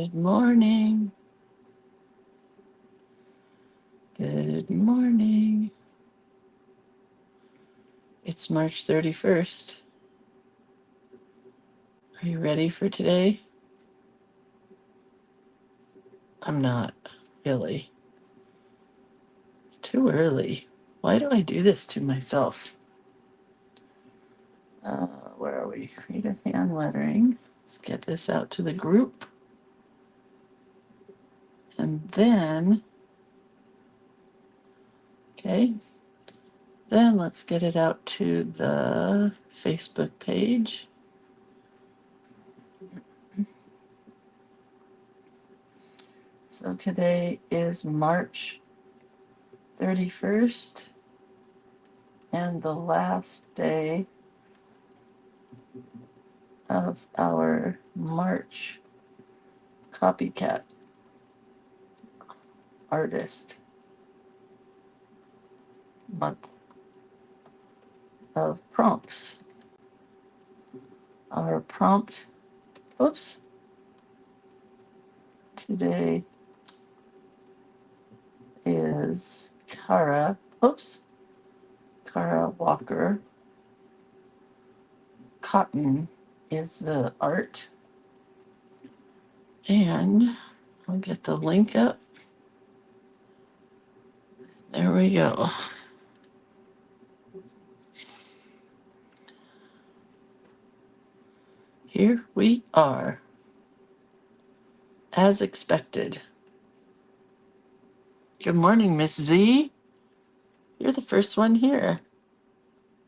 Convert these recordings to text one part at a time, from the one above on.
Good morning. Good morning. It's March 31st. Are you ready for today? I'm not, really. It's too early. Why do I do this to myself? Where are we? Creative hand lettering. Let's get this out to the group. And then, okay, then let's get it out to the Facebook page. So today is March 31st and the last day of our March copycat artist month of prompts. Our prompt, oops, today is Kara Walker. Cotton is the art. And I'll get the link up. There we go. Here we are, as expected. Good morning, Miss Z. You're the first one here.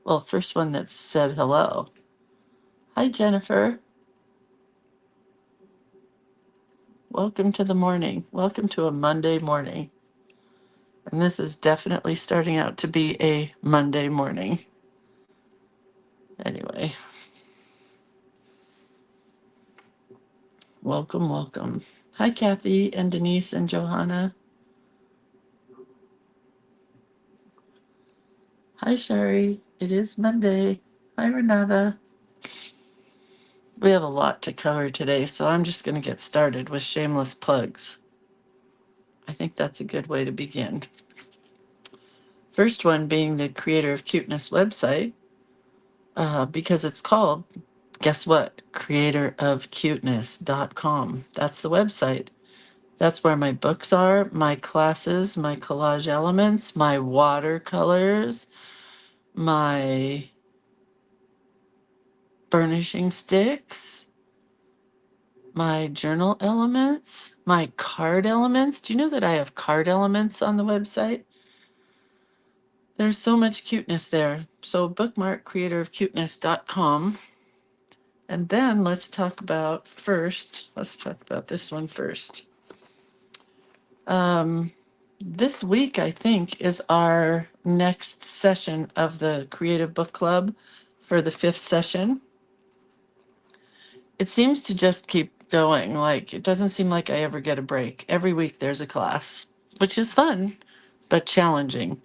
Well, first one that said hello. Hi, Jennifer. Welcome to the morning. Welcome to a Monday morning. And this is definitely starting out to be a Monday morning. Anyway. Welcome, welcome. Hi, Kathy and Denise and Johanna. Hi, Sherry. It is Monday. Hi, Renata. We have a lot to cover today, so I'm just going to get started with shameless plugs. I think that's a good way to begin. First one being the Creator of Cuteness website, because it's called, guess what? creatorofcuteness.com. That's the website. That's where my books are, my classes, my collage elements, my watercolors, my burnishing sticks, my journal elements, my card elements. Do you know that I have card elements on the website? There's so much cuteness there. So bookmark creatorofcuteness.com. And then let's talk about this one first. This week, I think, is our next session of the Creative Book Club for the 5th session. It seems to just keep going. Like, it doesn't seem like I ever get a break. Every week there's a class, which is fun, but challenging.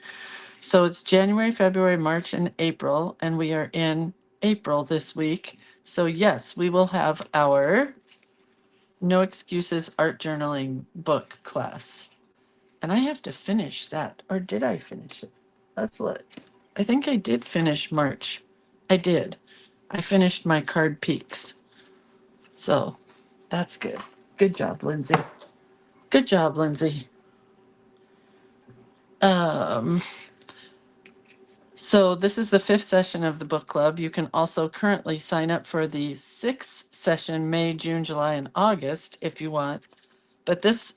So it's January, February, March, and April, and we are in April this week. So yes, we will have our No Excuses Art Journaling book class. And I have to finish that. Or did I finish it? Let's look. I think I did finish March. I did. I finished my card peaks. So that's good. Good job, Lindsay. Good job, Lindsay. So this is the 5th session of the book club. You can also currently sign up for the 6th session, May, June, July, and August, if you want. But this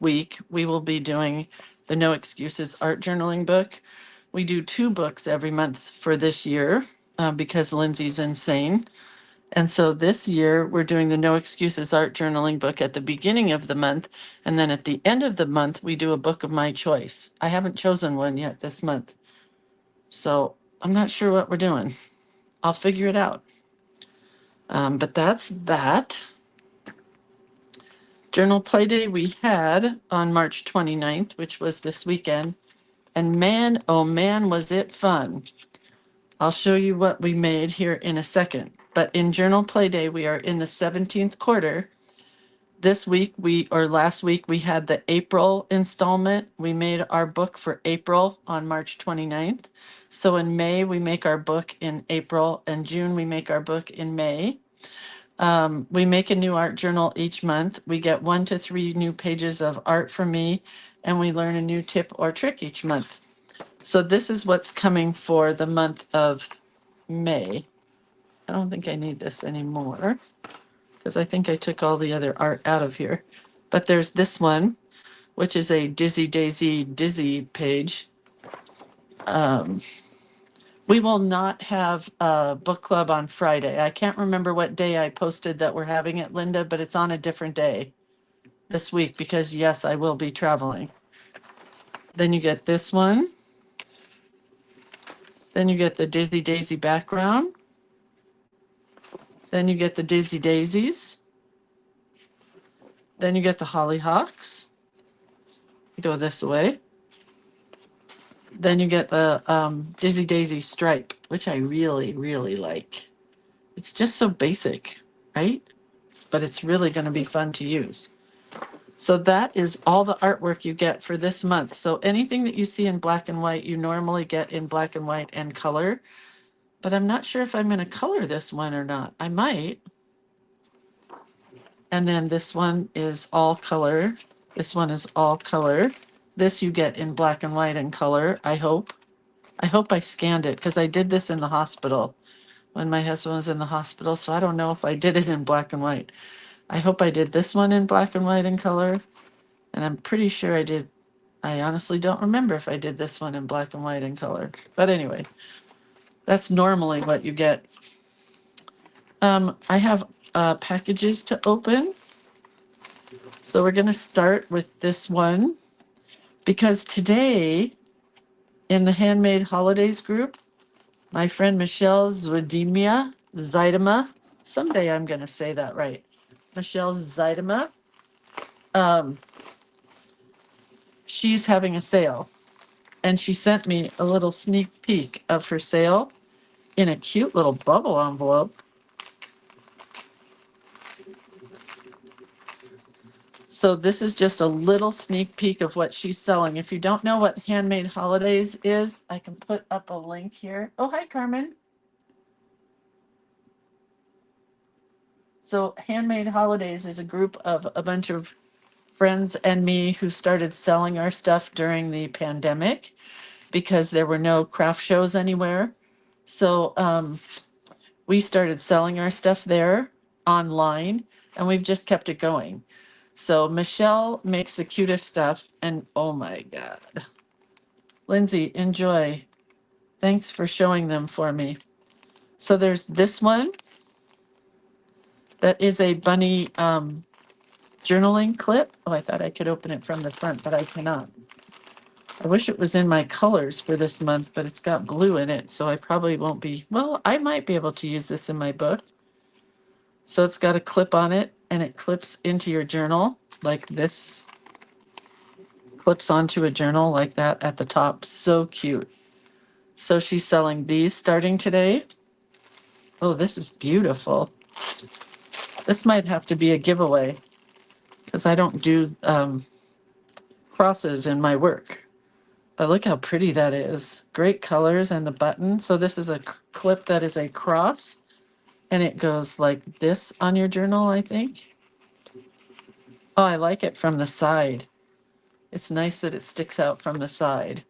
week we will be doing the No Excuses Art Journaling book. We do 2 books every month for this year because Lindsay's insane. And so this year we're doing the No Excuses Art Journaling book at the beginning of the month. And then at the end of the month, we do a book of my choice. I haven't chosen one yet this month. So I'm not sure what we're doing. I'll figure it out. But that's that. Journal Play Day we had on March 29th, which was this weekend. And man, oh man, was it fun. I'll show you what we made here in a second. But in Journal Play Day, we are in the 17th quarter. This week or last week, we had the April installment. We made our book for April on March 29th. So in May, we make our book in April, and June, we make our book in May. We make a new art journal each month. We get 1 to 3 new pages of art from me, and we learn a new tip or trick each month. So this is what's coming for the month of May. I don't think I need this anymore because I think I took all the other art out of here. But there's this one, which is a Dizzy Daisy Dizzy page. We will not have a book club on Friday. I can't remember what day I posted that we're having it, Linda, but it's on a different day this week because, yes, I will be traveling. Then you get this one. Then you get the Dizzy Daisy background. Then you get the Dizzy Daisies. Then you get the Hollyhocks. Go this way. Then you get the Dizzy Daisy stripe, which I really, really like. It's just so basic, right? But it's really going to be fun to use. So that is all the artwork you get for this month. So anything that you see in black and white, you normally get in black and white and color. But I'm not sure if I'm going to color this one or not. I might. And then this one is all color. This one is all color. This you get in black and white and color, I hope. I hope I scanned it because I did this in the hospital when my husband was in the hospital. So I don't know if I did it in black and white. I hope I did this one in black and white and color. And I'm pretty sure I did. I honestly don't remember if I did this one in black and white and color. But anyway, that's normally what you get. I have packages to open. So we're going to start with this one because today in the Handmade Holidays group, my friend Michelle Zaidema, someday I'm going to say that right. Michelle Zaidema, she's having a sale. And she sent me a little sneak peek of her sale in a cute little bubble envelope. So this is just a little sneak peek of what she's selling. If you don't know what Handmade Holidays is, I can put up a link here. Oh, hi, Carmen. So Handmade Holidays is a group of a bunch of friends and me who started selling our stuff during the pandemic because there were no craft shows anywhere. So we started selling our stuff there online, and we've just kept it going. So Michelle makes the cutest stuff, and oh my God. Lindsay, enjoy. Thanks for showing them for me. So there's this one that is a bunny journaling clip. Oh, I thought I could open it from the front, but I cannot. I wish it was in my colors for this month, but it's got blue in it, so I probably won't be. Well, I might be able to use this in my book. So it's got a clip on it, and it clips into your journal like this. Clips onto a journal like that at the top. So cute. So she's selling these starting today. Oh, this is beautiful. This might have to be a giveaway because I don't do crosses in my work. But look how pretty that is. Great colors and the button. So this is a clip that is a cross, and it goes like this on your journal, I think. Oh, I like it from the side. It's nice that it sticks out from the side.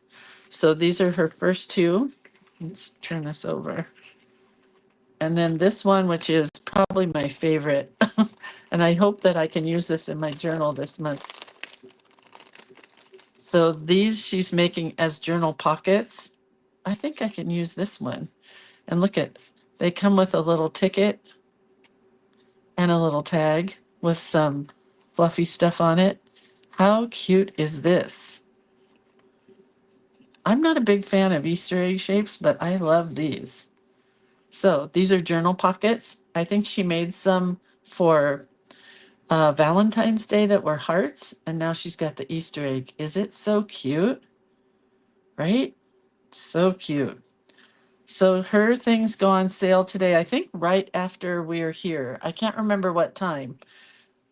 So these are her first two. Let's turn this over. And then this one, which is probably my favorite. And I hope that I can use this in my journal this month. So these she's making as journal pockets. I think I can use this one. And look at, they come with a little ticket and a little tag with some fluffy stuff on it. How cute is this? I'm not a big fan of Easter egg shapes, but I love these. So these are journal pockets. I think she made some for Valentine's Day that were hearts, and now she's got the Easter egg. Is it so cute? Right? So cute. So her things go on sale today, I think right after we're here. I can't remember what time,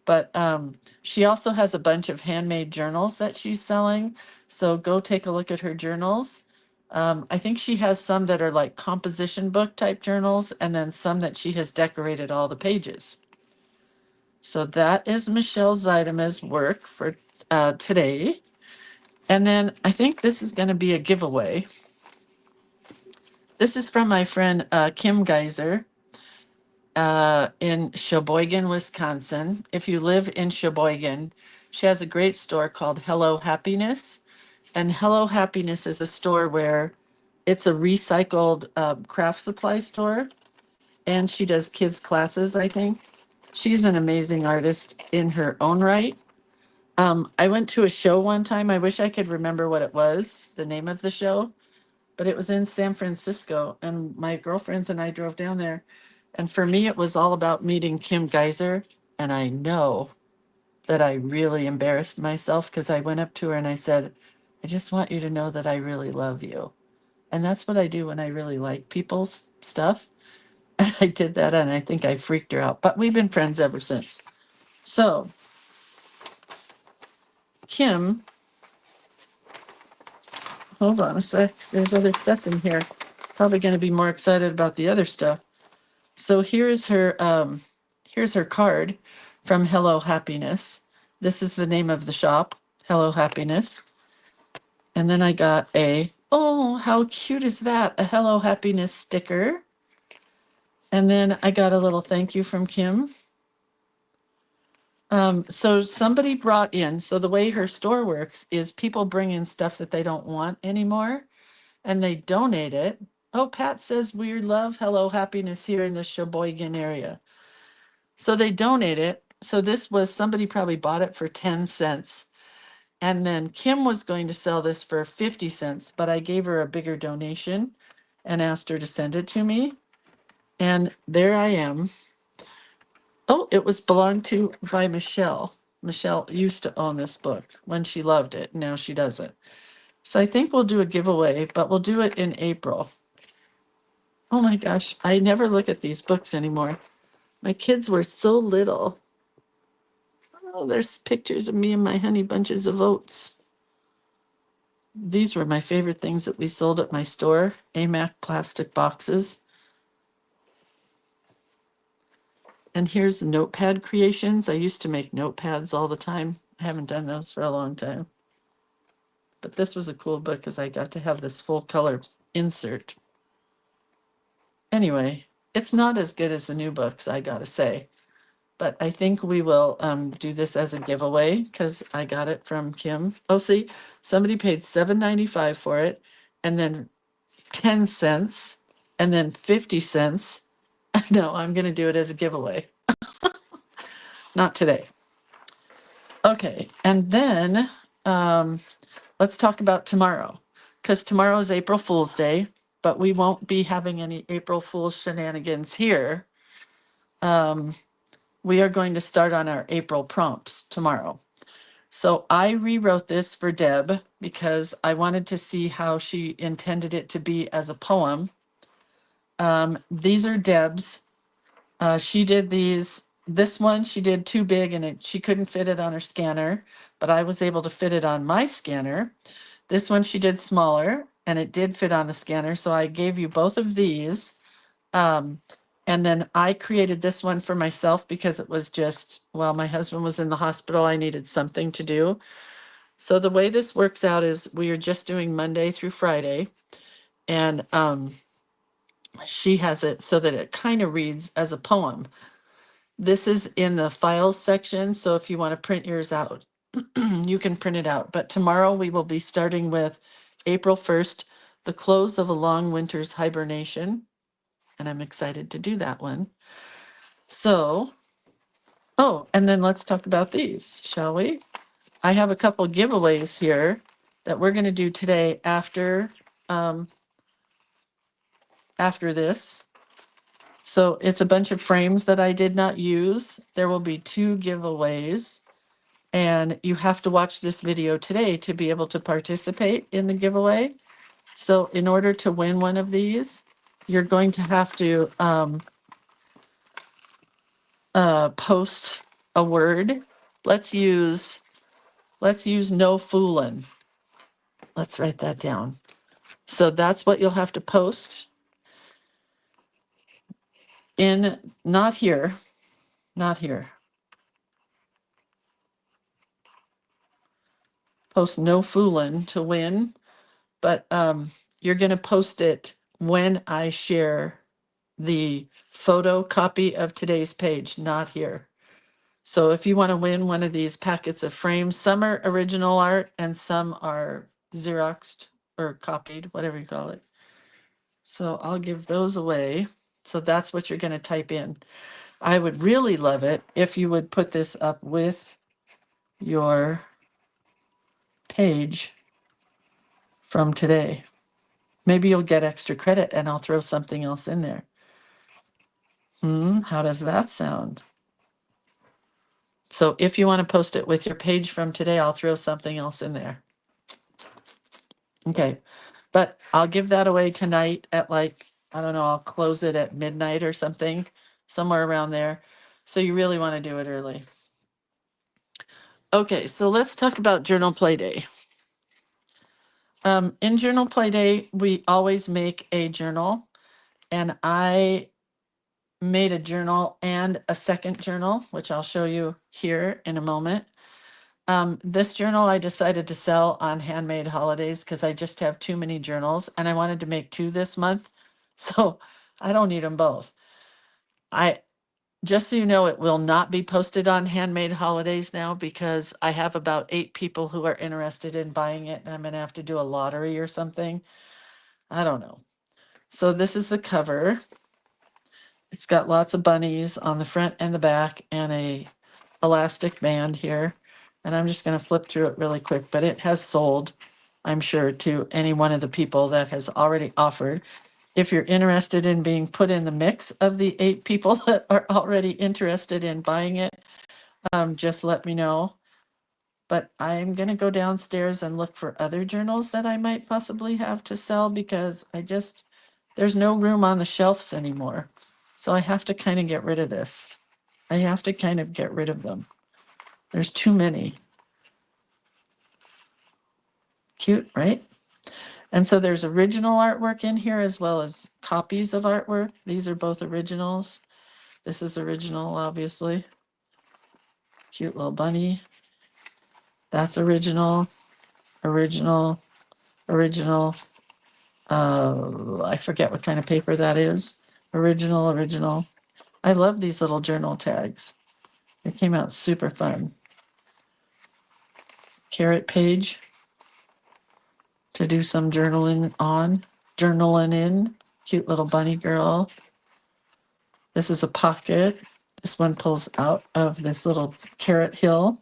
But she also has a bunch of handmade journals that she's selling. So go take a look at her journals. I think she has some that are like composition book type journals, and then some that she has decorated all the pages. So that is Michelle Zeidema's work for today. And then I think this is going to be a giveaway. This is from my friend Kim Geiser in Sheboygan, Wisconsin. If you live in Sheboygan, she has a great store called Hello Happiness. And Hello Happiness is a store where it's a recycled craft supply store. And she does kids' classes, I think. She's an amazing artist in her own right. I went to a show one time. I wish I could remember what it was, the name of the show, but it was in San Francisco. And my girlfriends and I drove down there. And for me, it was all about meeting Kim Geiser. And I know that I really embarrassed myself because I went up to her and I said, I just want you to know that I really love you. And that's what I do when I really like people's stuff. And I did that and I think I freaked her out. But we've been friends ever since. So, Kim, hold on a sec. There's other stuff in here. Probably going to be more excited about the other stuff. So here's her card from Hello Happiness. This is the name of the shop, Hello Happiness. And then I got oh, how cute is that? A Hello Happiness sticker. And then I got a little thank you from Kim. So somebody brought in, so the way her store works is people bring in stuff that they don't want anymore and they donate it. Oh, Pat says we love Hello Happiness here in the Sheboygan area. So they donate it. So this was somebody probably bought it for 10 cents. And then Kim was going to sell this for 50 cents, but I gave her a bigger donation and asked her to send it to me. And there I am. Oh, it was belonged to by Michelle. Michelle used to own this book when she loved it. Now she doesn't. So I think we'll do a giveaway, but we'll do it in April. Oh my gosh, I never look at these books anymore. My kids were so little. Oh, there's pictures of me and my honey bunches of oats. These were my favorite things that we sold at my store, AMAC plastic boxes. And here's the notepad creations. I used to make notepads all the time. I haven't done those for a long time. But this was a cool book because I got to have this full color insert. Anyway, it's not as good as the new books, I gotta say. But I think we will do this as a giveaway because I got it from Kim. Oh, see, somebody paid $7.95 for it, and then 10 cents, and then 50 cents. No, I'm going to do it as a giveaway. Not today. Okay, and then let's talk about tomorrow, because tomorrow is April Fool's Day, but we won't be having any April Fool's shenanigans here. We are going to start on our April prompts tomorrow. So I rewrote this for Deb because I wanted to see how she intended it to be as a poem. These are Deb's. She did these. This one she did too big and she couldn't fit it on her scanner, but I was able to fit it on my scanner. This one she did smaller and it did fit on the scanner. So I gave you both of these. And then I created this one for myself because it was just, while my husband was in the hospital, I needed something to do. So the way this works out is we are just doing Monday through Friday. And she has it so that it kind of reads as a poem. This is in the files section. So if you want to print yours out, you can print it out. But tomorrow we will be starting with April 1st, the close of a long winter's hibernation. And I'm excited to do that one. So, oh, and then let's talk about these, shall we? I have a couple giveaways here that we're going to do today after this. So it's a bunch of frames that I did not use. There will be 2 giveaways, and you have to watch this video today to be able to participate in the giveaway. So in order to win one of these, you're going to have to post a word. Let's use no foolin'. Let's write that down. So that's what you'll have to post in, not here, not here. Post no foolin' to win, but you're going to post it when I share the photo copy of today's page, not here. So if you want to win one of these packets of frames, some are original art and some are Xeroxed or copied, whatever you call it. So I'll give those away. So that's what you're going to type in. I would really love it if you would put this up with your page from today. Maybe you'll get extra credit and I'll throw something else in there. How does that sound? So if you want to post it with your page from today, I'll throw something else in there. Okay, but I'll give that away tonight at like, I don't know, I'll close it at midnight or something, somewhere around there. So you really want to do it early. Okay, so let's talk about Journal Play Day. In Journal Play Day, we always make a journal, and I made a journal and a second journal, which I'll show you here in a moment. This journal I decided to sell on Handmade Holidays because I just have too many journals, and I wanted to make 2 this month, so I don't need them both. Just so you know, it will not be posted on Handmade Holidays now because I have about 8 people who are interested in buying it, and I'm going to have to do a lottery or something. I don't know. So this is the cover. It's got lots of bunnies on the front and the back and a elastic band here. And I'm just going to flip through it really quick, but it has sold, I'm sure, to any one of the people that has already offered. If you're interested in being put in the mix of the 8 people that are already interested in buying it, just let me know. But I'm going to go downstairs and look for other journals that I might possibly have to sell because there's no room on the shelves anymore. So I have to kind of get rid of this. I have to kind of get rid of them. There's too many. Cute, right? And so there's original artwork in here as well as copies of artwork. These are both originals. This is original, obviously. Cute little bunny. That's original, original, original. I forget what kind of paper that is. Original, original. I love these little journal tags. They came out super fun. Carrot page to do some journaling on. Journaling in. Cute little bunny girl. This is a pocket. This one pulls out of this little carrot hill.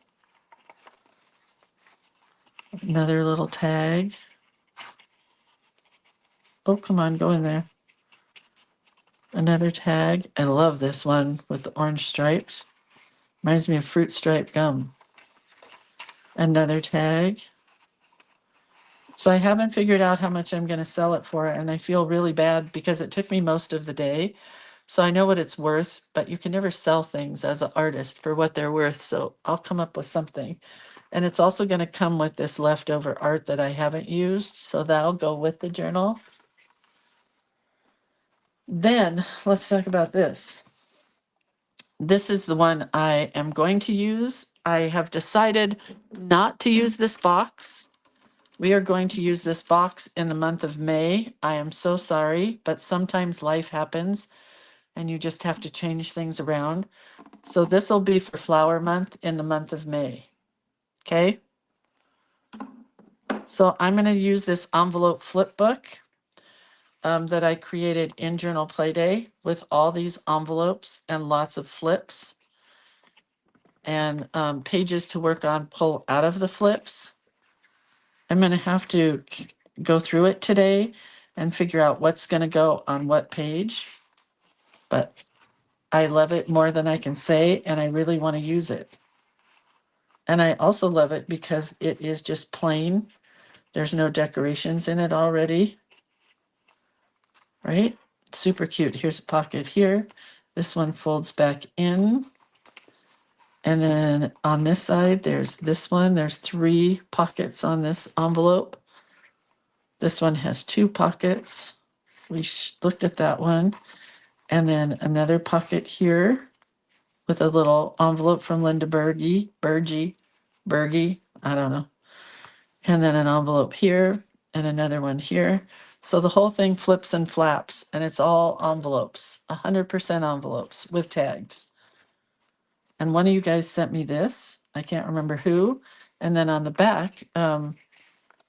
Another little tag. Oh, come on, go in there. Another tag. I love this one with the orange stripes. Reminds me of fruit stripe gum. Another tag. So I haven't figured out how much I'm going to sell it for, and I feel really bad because it took me most of the day. So I know what it's worth, but you can never sell things as an artist for what they're worth. So I'll come up with something. And it's also going to come with this leftover art that I haven't used. So that'll go with the journal. Then let's talk about this. This is the one I am going to use. I have decided not to use this box. We are going to use this box in the month of May. I am so sorry, but sometimes life happens and you just have to change things around. So this will be for Flower Month in the month of May. Okay? So I'm going to use this envelope flip book that I created in Journal Playday with all these envelopes and lots of flips and pages to work on pull out of the flips. I'm going to have to go through it today and figure out what's going to go on what page. But I love it more than I can say, and I really want to use it. And I also love it because it is just plain. There's no decorations in it already. Right? Super cute. Here's a pocket here. This one folds back in. And then on this side, there's this one. There's 3 pockets on this envelope. This one has 2 pockets. We looked at that one. And then another pocket here with a little envelope from Linda Bergie, I don't know. And then an envelope here and another one here. So the whole thing flips and flaps, and it's all envelopes, 100% envelopes with tags. And one of you guys sent me this. I can't remember who. And then on the back,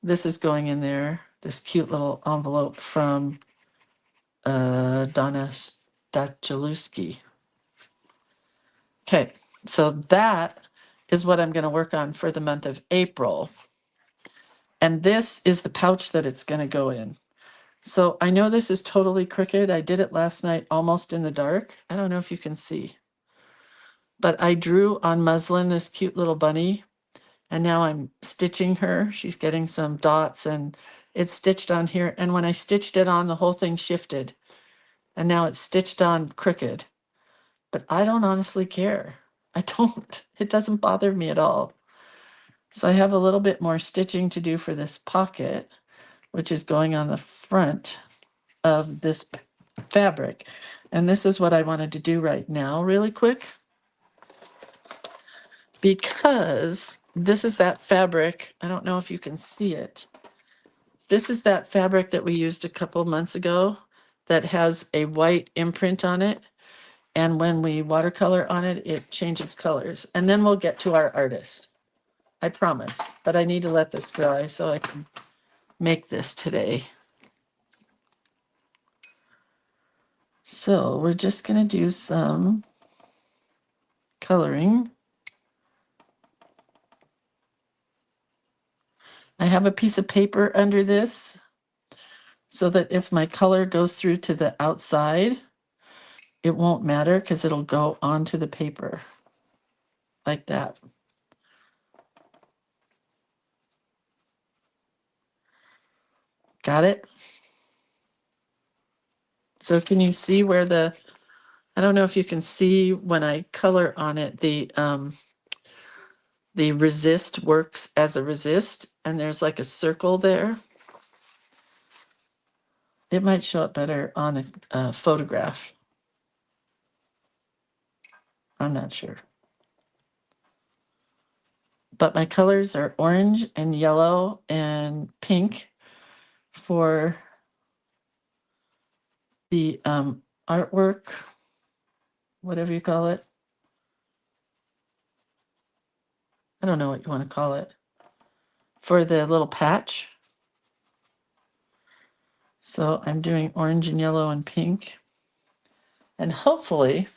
this is going in there, this cute little envelope from Donna Stachelewski. Okay, so that is what I'm going to work on for the month of April. And this is the pouch that it's going to go in. So I know this is totally crooked. I did it last night almost in the dark. I don't know if you can see. But I drew on muslin this cute little bunny. And now I'm stitching her. She's getting some dots and it's stitched on here. And when I stitched it on, the whole thing shifted. And now it's stitched on crooked. But I don't honestly care. I don't. It doesn't bother me at all. So I have a little bit more stitching to do for this pocket, which is going on the front of this fabric. And this is what I wanted to do right now really quick, because this is that fabric. I don't know if you can see it. This is that fabric that we used a couple months ago that has a white imprint on it. And when we watercolor on it, it changes colors. And then we'll get to our artist. I promise. But I need to let this dry so I can make this today. So we're just going to do some coloring. I have a piece of paper under this so that if my color goes through to the outside, it won't matter because it'll go onto the paper like that. Got it? So can you see where I don't know if you can see when I color on it, the resist works as a resist, and there's like a circle there. It might show up better on a photograph. I'm not sure. But my colors are orange and yellow and pink for the artwork, whatever you call it. I don't know what you want to call it. For the little patch. So I'm doing orange and yellow and pink. And hopefully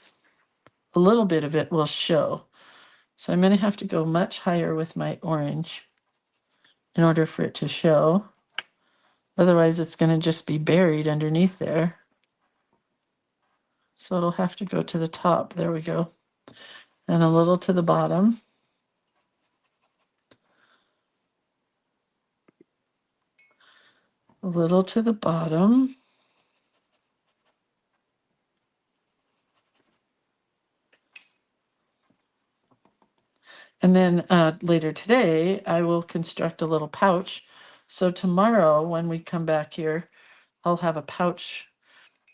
a little bit of it will show. So I'm going to have to go much higher with my orange in order for it to show. Otherwise, it's going to just be buried underneath there. So it'll have to go to the top. There we go. And a little to the bottom. A little to the bottom. And then later today, I will construct a little pouch. So tomorrow, when we come back here, I'll have a pouch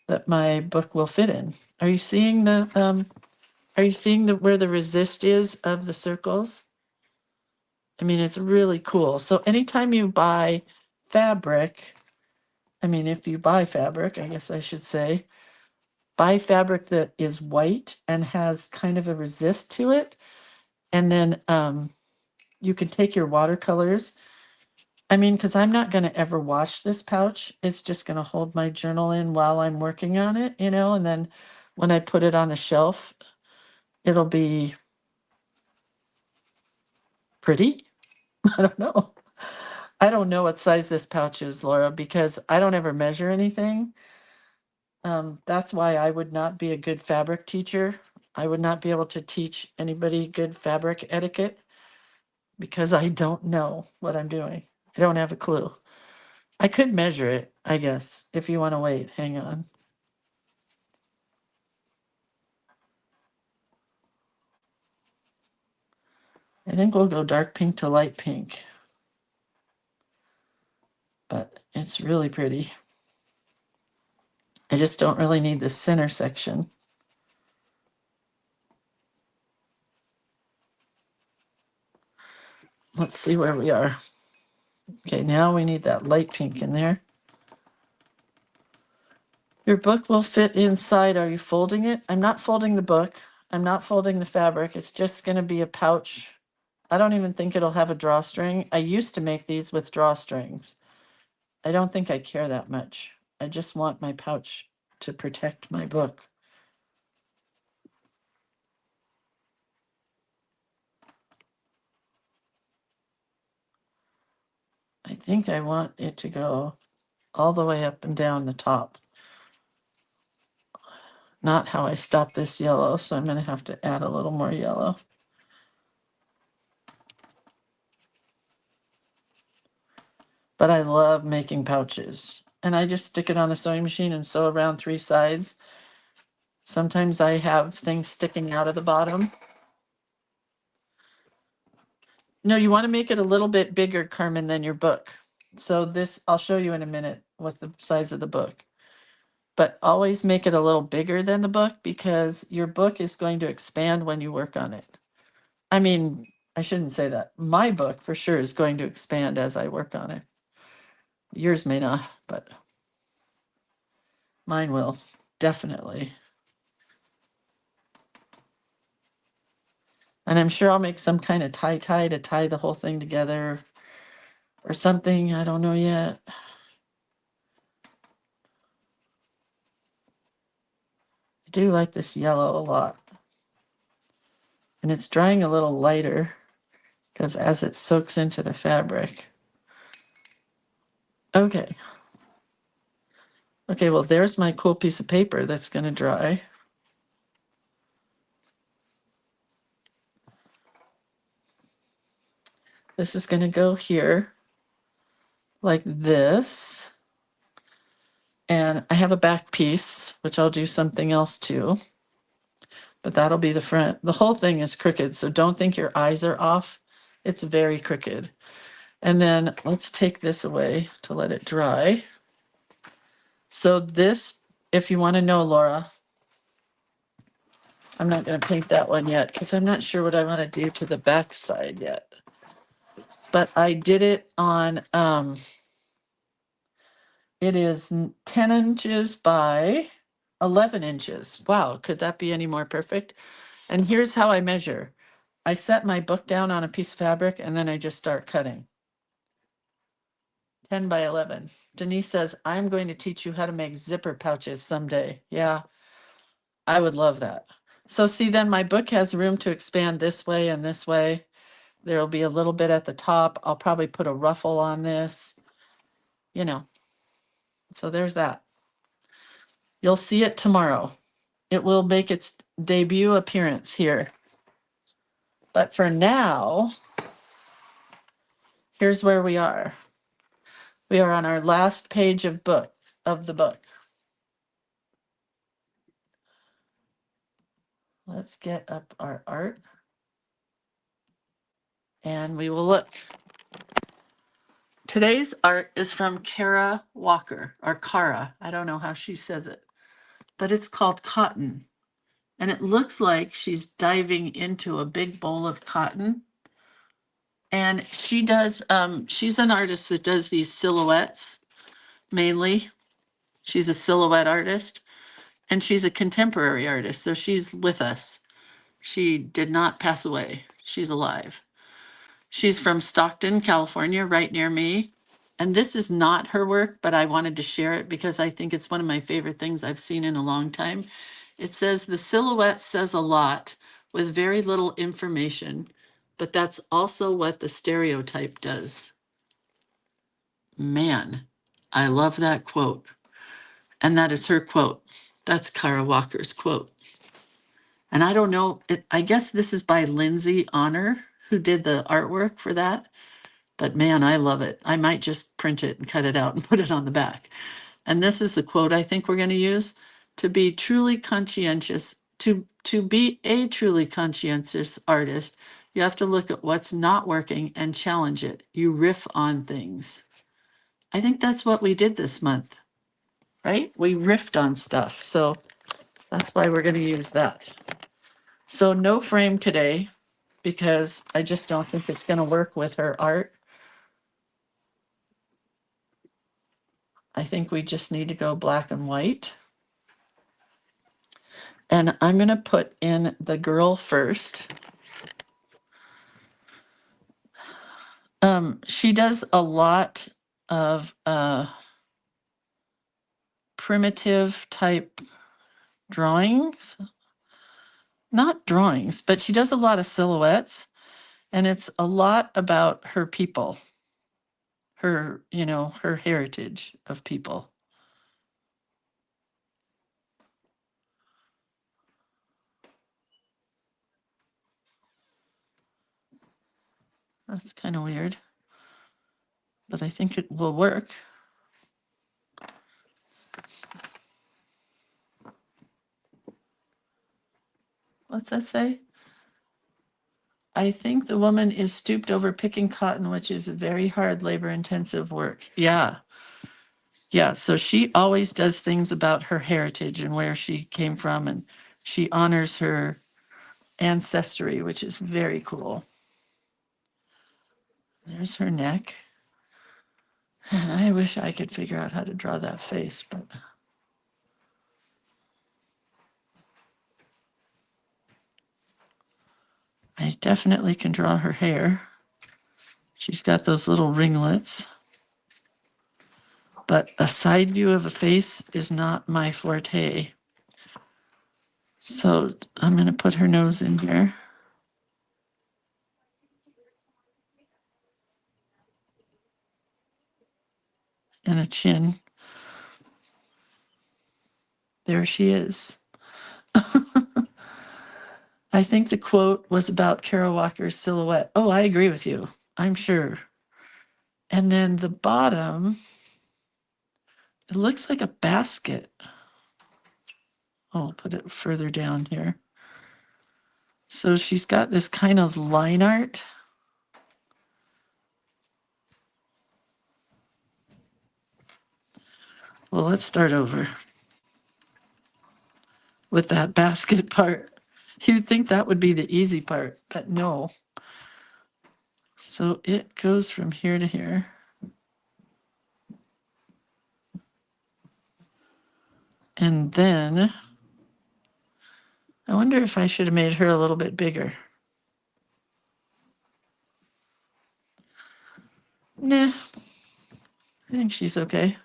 that my book will fit in. Are you seeing where the resist is of the circles? I mean, it's really cool. So anytime you buy fabric, if you buy fabric, I guess I should say, buy fabric that is white and has kind of a resist to it. And then you can take your watercolors. Because I'm not going to ever wash this pouch. It's just going to hold my journal in while I'm working on it, and then when I put it on the shelf, it'll be pretty. I don't know. I don't know what size this pouch is, Laura, because I don't ever measure anything. That's why I would not be a good fabric teacher. I would not be able to teach anybody good fabric etiquette because I don't know what I'm doing. I don't have a clue. I could measure it, I guess, if you want to wait. Hang on. I think we'll go dark pink to light pink. But it's really pretty. I just don't really need the center section. Let's see where we are. Okay, now we need that light pink in there. Your book will fit inside. Are you folding it? I'm not folding the book. I'm not folding the fabric. It's just going to be a pouch. I don't even think it'll have a drawstring. I used to make these with drawstrings. I don't think I care that much. I just want my pouch to protect my book. I think I want it to go all the way up and down the top. Not how I stopped this yellow, so I'm going to have to add a little more yellow. But I love making pouches. And I just stick it on the sewing machine and sew around 3 sides. Sometimes I have things sticking out of the bottom. No, you want to make it a little bit bigger, Carmen, than your book. So this, I'll show you in a minute what the size of the book. But always make it a little bigger than the book because your book is going to expand when you work on it. I mean, I shouldn't say that. My book for sure is going to expand as I work on it. Yours may not, but mine will, definitely. And I'm sure I'll make some kind of tie to tie the whole thing together or something. I don't know yet. I do like this yellow a lot. And it's drying a little lighter because as it soaks into the fabric. Okay. Okay, well, there's my cool piece of paper that's going to dry. This is going to go here like this. And I have a back piece, which I'll do something else to. But that'll be the front. The whole thing is crooked, so don't think your eyes are off. It's very crooked. And then let's take this away to let it dry. So this, if you want to know, Laura, I'm not going to paint that one yet because I'm not sure what I want to do to the back side yet. But I did it on, it is 10 inches by 11 inches. Wow, could that be any more perfect? And here's how I measure. I set my book down on a piece of fabric and then I just start cutting. 10 by 11. Denise says, I'm going to teach you how to make zipper pouches someday. Yeah, I would love that. So see, then my book has room to expand this way and this way. There'll be a little bit at the top. I'll probably put a ruffle on this, you know. So there's that. You'll see it tomorrow. It will make its debut appearance here. But for now, here's where we are. We are on our last page of the book. Let's get up our art. And we will look. Today's art is from Kara Walker, or Kara. I don't know how she says it, but it's called Cotton. And it looks like she's diving into a big bowl of cotton. And she does, she's an artist that does these silhouettes mainly. She's a silhouette artist and she's a contemporary artist. So she's with us. She did not pass away. She's alive. She's from Stockton, California, right near me. And this is not her work, but I wanted to share it because I think it's one of my favorite things I've seen in a long time. It says the silhouette says a lot with very little information, but that's also what the stereotype does. Man, I love that quote. And that is her quote. That's Kara Walker's quote. And I don't know, I guess this is by Lindsay Honor, who did the artwork for that. But man, I love it. I might just print it and cut it out and put it on the back. And this is the quote I think we're going to use. To be truly conscientious, to be a truly conscientious artist, You have to look at what's not working and challenge it. You riff on things. I think that's what we did this month, right? We riffed on stuff. So that's why we're going to use that. So no frame today because I just don't think it's going to work with her art. I think we just need to go black and white. And I'm going to put in the girl first. She does a lot of primitive type drawings. Not drawings, but she does a lot of silhouettes. And it's a lot about her people, her, you know, her heritage of people. That's kind of weird, but I think it will work. What's that say? I think the woman is stooped over picking cotton, which is a very hard, labor intensive work. Yeah. Yeah. So she always does things about her heritage and where she came from, and she honors her ancestry, which is very cool. There's her neck. I wish I could figure out how to draw that face, but I definitely can draw her hair. She's got those little ringlets. But a side view of a face is not my forte. So I'm going to put her nose in here. And a chin. There she is. I think the quote was about Kara Walker's silhouette. Oh, I agree with you. I'm sure. And then the bottom, it looks like a basket. I'll put it further down here. So she's got this kind of line art. Well, let's start over with that basket part. You'd think that would be the easy part, but no. So it goes from here to here. And then I wonder if I should have made her a little bit bigger. Nah, I think she's okay.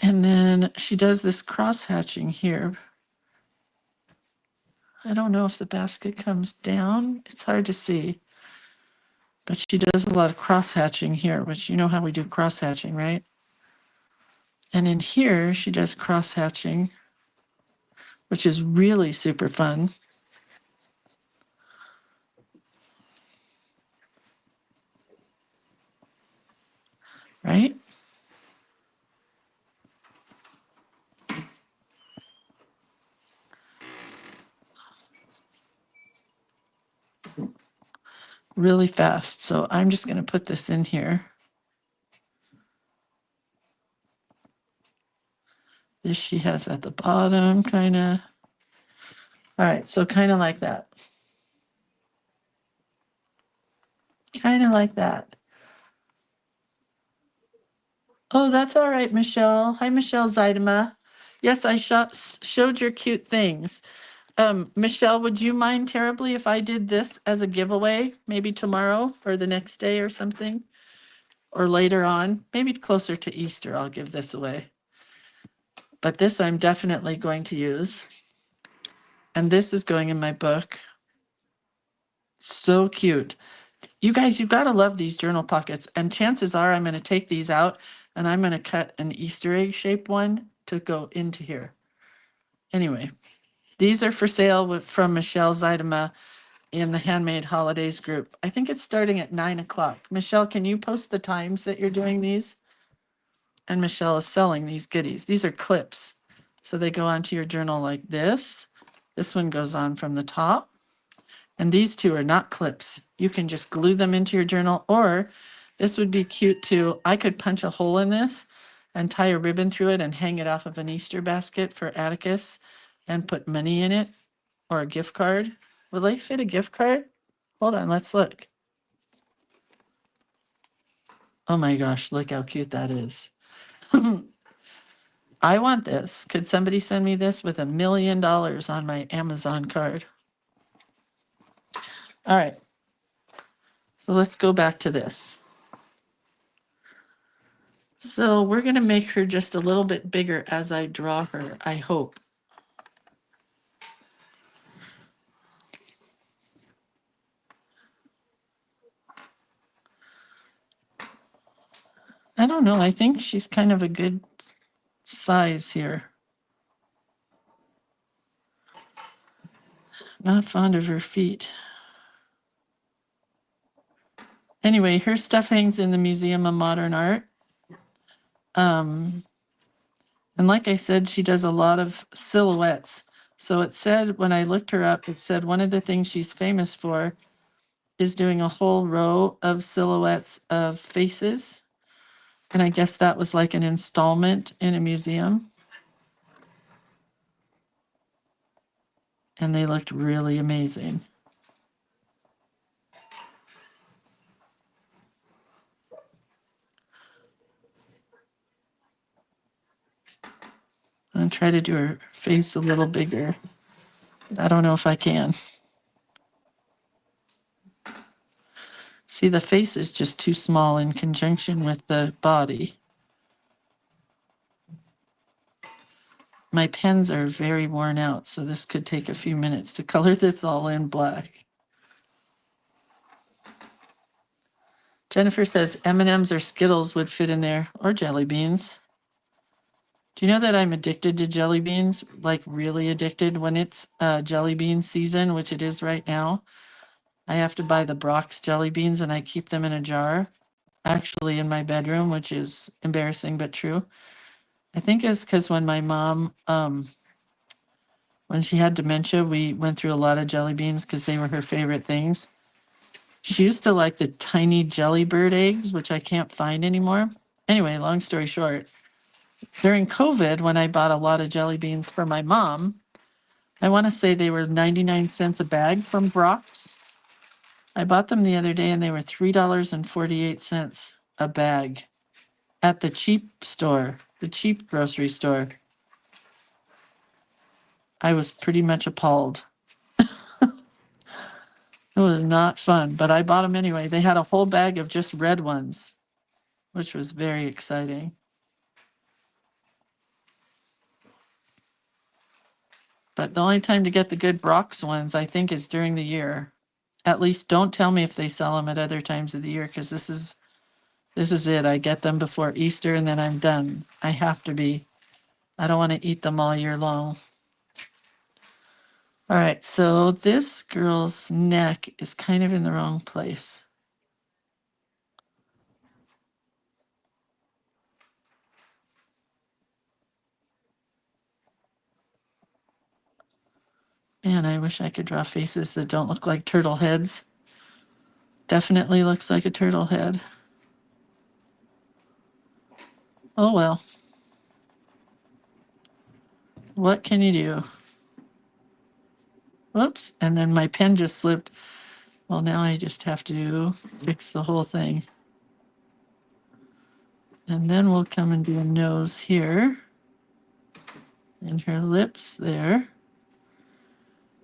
And then she does this cross hatching here. I don't know if the basket comes down. It's hard to see. But she does a lot of cross hatching here, which you know how we do cross hatching, right? And in here, she does cross hatching, which is really super fun. Right? Really fast. So I'm just going to put this in here. This she has at the bottom, kind of. All right, so kind of like that. Kind of like that. Oh, that's all right, Michelle. Hi, Michelle Zeidema. Yes, I showed your cute things. Michelle, would you mind terribly if I did this as a giveaway, maybe tomorrow or the next day or something? Or later on, maybe closer to Easter, I'll give this away. But this I'm definitely going to use. And this is going in my book. So cute. You guys, you've got to love these journal pockets. And chances are I'm going to take these out and I'm going to cut an Easter egg shaped one to go into here. Anyway, these are for sale from Michelle Zeidema in the Handmade Holidays group. I think it's starting at 9 o'clock. Michelle, can you post the times that you're doing these? And Michelle is selling these goodies. These are clips. So they go onto your journal like this. This one goes on from the top. And these two are not clips. You can just glue them into your journal, or this would be cute too. I could punch a hole in this and tie a ribbon through it and hang it off of an Easter basket for Atticus and put money in it, or a gift card. Will they fit a gift card? Hold on, let's look. Oh my gosh, look how cute that is. I want this. Could somebody send me this with $1 million on my Amazon card? All right. So let's go back to this. So we're going to make her just a little bit bigger as I draw her, I hope. I don't know. I think she's kind of a good size here. Not fond of her feet. Anyway, her stuff hangs in the Museum of Modern Art. And like I said, she does a lot of silhouettes. So it said, when I looked her up, it said one of the things she's famous for is doing a whole row of silhouettes of faces. And I guess that was like an installment in a museum. And they looked really amazing. I'm going to try to do her face a little bigger. I don't know if I can. See, the face is just too small in conjunction with the body. My pens are very worn out, so this could take a few minutes to color this all in black. Jennifer says M&Ms or Skittles would fit in there, or jelly beans. Do you know that I'm addicted to jelly beans? Like really addicted. When it's jelly bean season, which it is right now, I have to buy the Brock's jelly beans and I keep them in a jar, actually in my bedroom, which is embarrassing but true. I think it's because when my mom, when she had dementia, we went through a lot of jelly beans because they were her favorite things. She used to like the tiny jelly bird eggs, which I can't find anymore. Anyway, long story short, during COVID, when I bought a lot of jelly beans for my mom, I want to say they were 99 cents a bag from Brock's. I bought them the other day and they were $3.48 a bag at the cheap store, the cheap grocery store. I was pretty much appalled. It was not fun, but I bought them anyway. They had a whole bag of just red ones, which was very exciting. But the only time to get the good Brock's ones, I think, is during the year. At least don't tell me if they sell them at other times of the year, because this is it. I get them before Easter and then I'm done. I have to be. I don't want to eat them all year long. All right, so this girl's neck is kind of in the wrong place. Man, I wish I could draw faces that don't look like turtle heads. Definitely looks like a turtle head. Oh well. What can you do? Whoops, and then my pen just slipped. Well, now I just have to fix the whole thing. And then we'll come and do a nose here. And her lips there.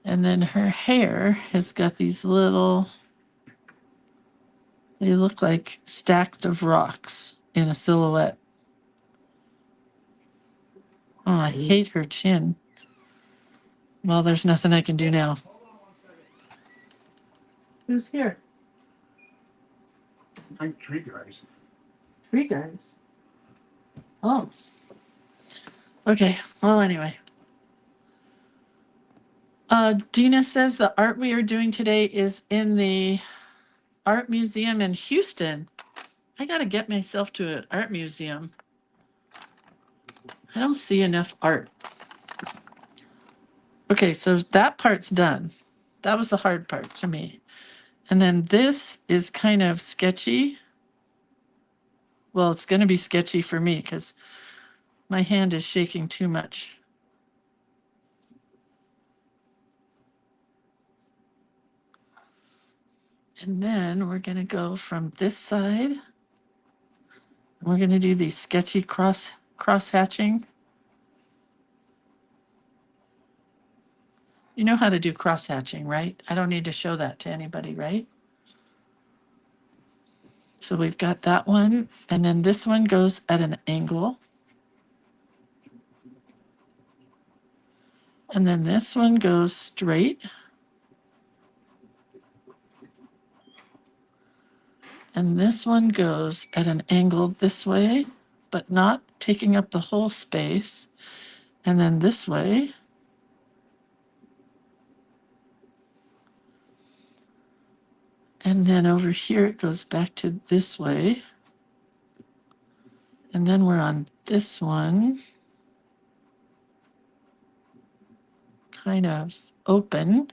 And then her hair has got these little, they look like stacked of rocks in a silhouette. Oh, I hate her chin. Well, there's nothing I can do now. Who's here? Like tree guys. Three guys. Oh. Okay. Well, anyway. Dina says the art we are doing today is in the art museum in Houston. I got to get myself to an art museum. I don't see enough art. Okay, so that part's done. That was the hard part to me. And then this is kind of sketchy. Well, it's going to be sketchy for me because my hand is shaking too much. And then we're going to go from this side. We're going to do these sketchy cross hatching. You know how to do cross hatching, right? I don't need to show that to anybody, right? So we've got that one, and then this one goes at an angle. And then this one goes straight. And this one goes at an angle this way, but not taking up the whole space. And then this way. And then over here, it goes back to this way. And then we're on this one, kind of open.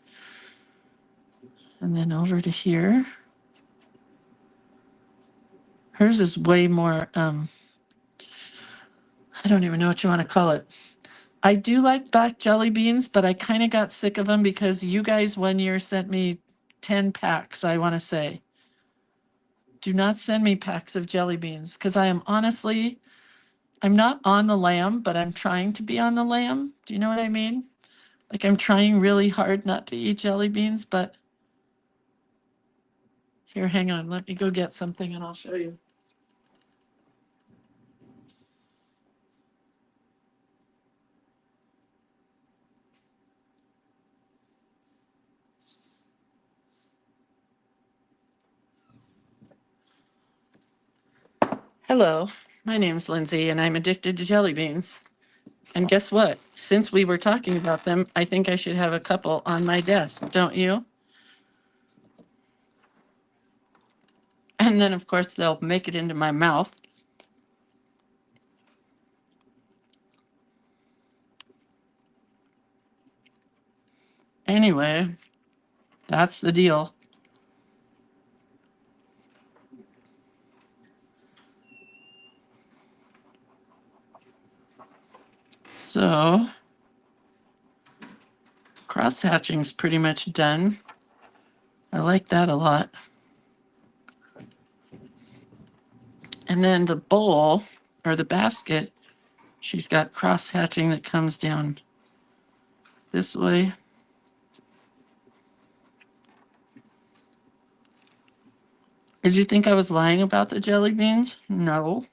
And then over to here. Hers is way more, I don't even know what you want to call it. I do like black jelly beans, but I kind of got sick of them because you guys one year sent me 10 packs, I want to say. Do not send me packs of jelly beans because I am honestly, I'm not on the lamb, but I'm trying to be on the lamb. Do you know what I mean? Like I'm trying really hard not to eat jelly beans, but here, hang on. Let me go get something and I'll show you. Hello, my name's Lindsay and I'm addicted to jelly beans. And guess what? Since we were talking about them, I think I should have a couple on my desk, don't you? And then, of course, they'll make it into my mouth. Anyway, that's the deal. So, cross hatching's pretty much done. I like that a lot. And then the bowl, or the basket, she's got cross hatching that comes down this way. Did you think I was lying about the jelly beans? No.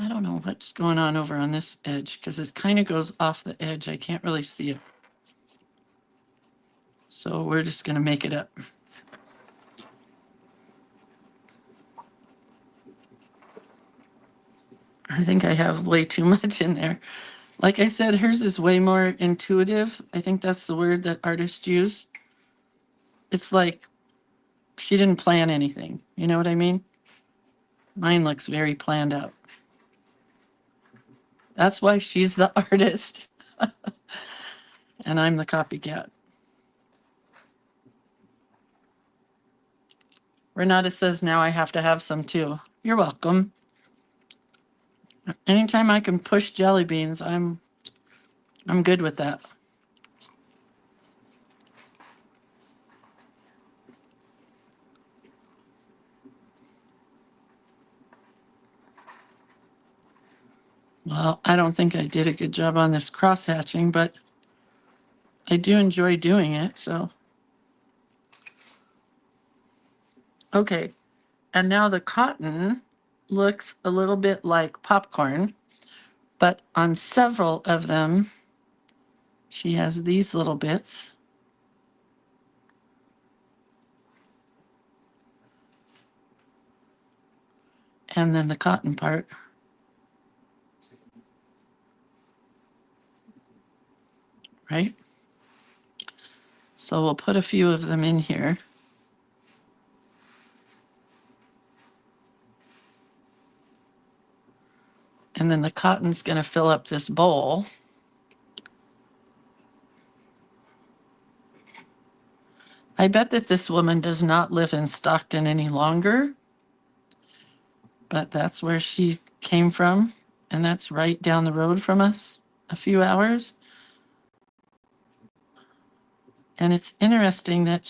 I don't know what's going on over on this edge because it kind of goes off the edge. I can't really see it. So we're just going to make it up. I think I have way too much in there. Like I said, hers is way more intuitive. I think that's the word that artists use. It's like she didn't plan anything. You know what I mean? Mine looks very planned out. That's why she's the artist and I'm the copycat. Renata says now I have to have some too. You're welcome. Anytime I can push jelly beans, I'm good with that. Well, I don't think I did a good job on this cross hatching, but I do enjoy doing it, so. Okay, and now the cotton looks a little bit like popcorn, but on several of them, she has these little bits. And then the cotton part. Right? So we'll put a few of them in here. And then the cotton's going to fill up this bowl. I bet that this woman does not live in Stockton any longer, but that's where she came from. And that's right down the road from us, a few hours. And it's interesting that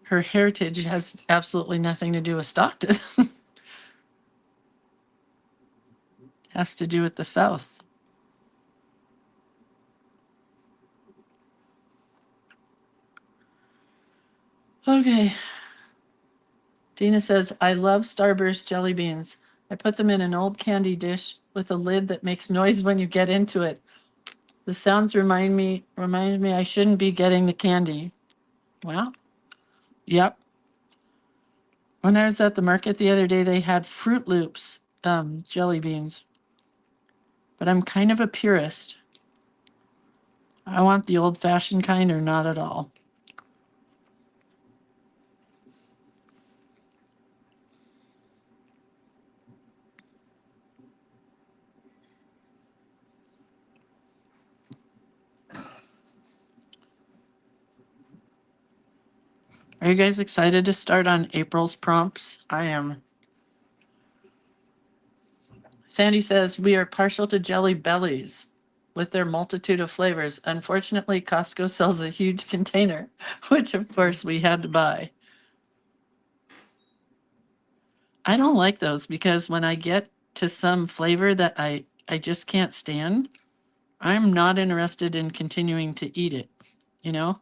her heritage has absolutely nothing to do with Stockton. Has to do with the South. Okay. Dina says, I love Starburst jelly beans. I put them in an old candy dish with a lid that makes noise when you get into it. The sounds remind me I shouldn't be getting the candy. Well, yep. When I was at the market the other day, they had Fruit Loops jelly beans. But I'm kind of a purist. I want the old-fashioned kind or not at all. Are you guys excited to start on April's prompts? I am. Sandy says, we are partial to Jelly Bellies with their multitude of flavors. Unfortunately, Costco sells a huge container, which of course we had to buy. I don't like those because when I get to some flavor that I just can't stand, I'm not interested in continuing to eat it, you know?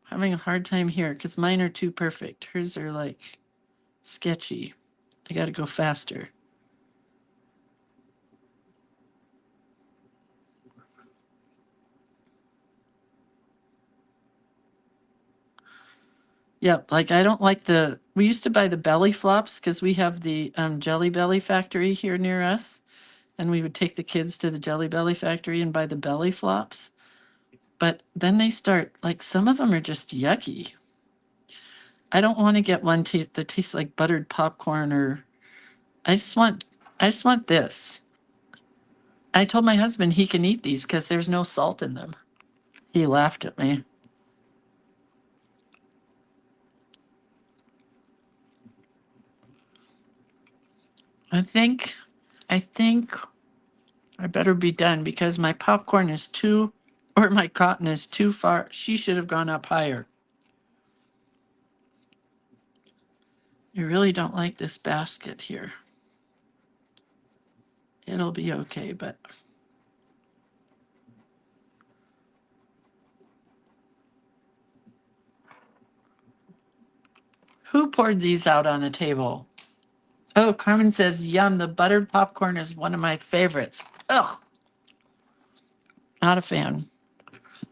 Having a hard time here because mine are too perfect. Hers are like sketchy. I got to go faster. Yep, like I don't like we used to buy the belly flops because we have the Jelly Belly factory here near us. And we would take the kids to the Jelly Belly factory and buy the belly flops. But then they start, like some of them are just yucky. I don't want to get one that tastes like buttered popcorn or I just want this. I told my husband he can eat these because there's no salt in them. He laughed at me. I think I better be done because my popcorn is my cotton is too far. She should have gone up higher. I really don't like this basket here. It'll be okay, but who poured these out on the table? Oh, Carmen says, yum, the buttered popcorn is one of my favorites. Ugh, not a fan.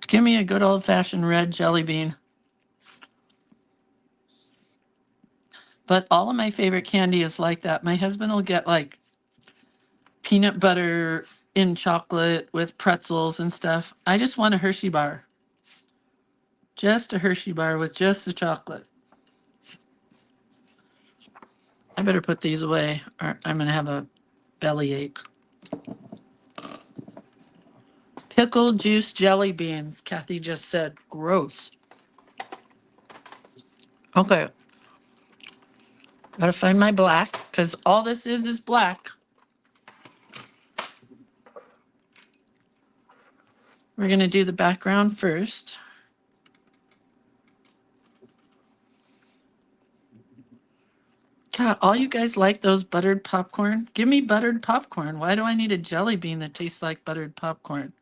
Give me a good old-fashioned red jelly bean. But all of my favorite candy is like that. My husband will get like peanut butter in chocolate with pretzels and stuff. I just want a Hershey bar. Just a Hershey bar with just the chocolate. I better put these away or I'm going to have a bellyache. Pickle juice jelly beans, Kathy just said. Gross. Okay. Gotta find my black because all this is black. We're going to do the background first. God, all you guys like those buttered popcorn? Give me buttered popcorn. Why do I need a jelly bean that tastes like buttered popcorn?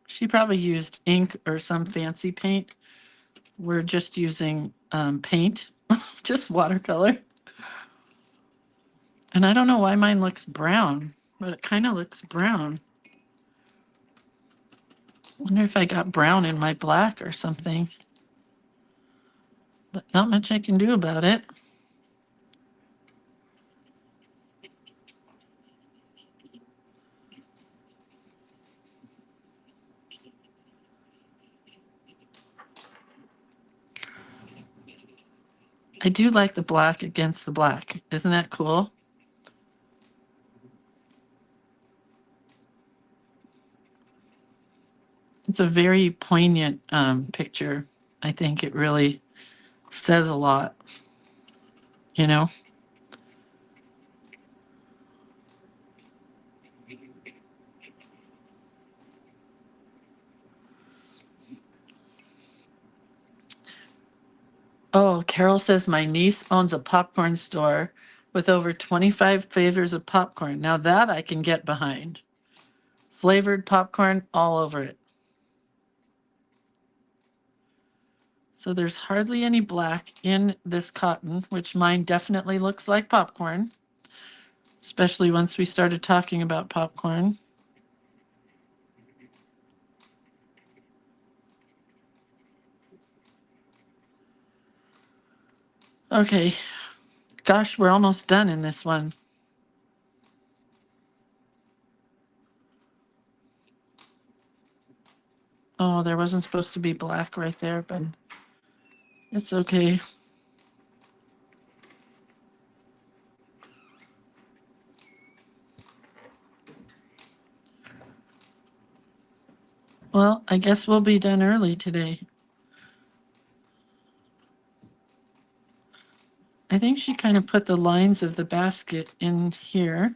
She probably used ink or some fancy paint. We're just using paint, just watercolor. And I don't know why mine looks brown, but it kind of looks brown. Wonder if I got brown in my black or something. But not much I can do about it. I do like the black against the black. Isn't that cool? It's a very poignant picture. I think it really says a lot, you know? Oh, Carol says my niece owns a popcorn store with over 25 flavors of popcorn. Now that I can get behind. Flavored popcorn all over it. So there's hardly any black in this cotton, which mine definitely looks like popcorn, especially once we started talking about popcorn. Okay, gosh, we're almost done in this one. Oh, there wasn't supposed to be black right there, but it's okay. Well, I guess we'll be done early today. I think she kind of put the lines of the basket in here.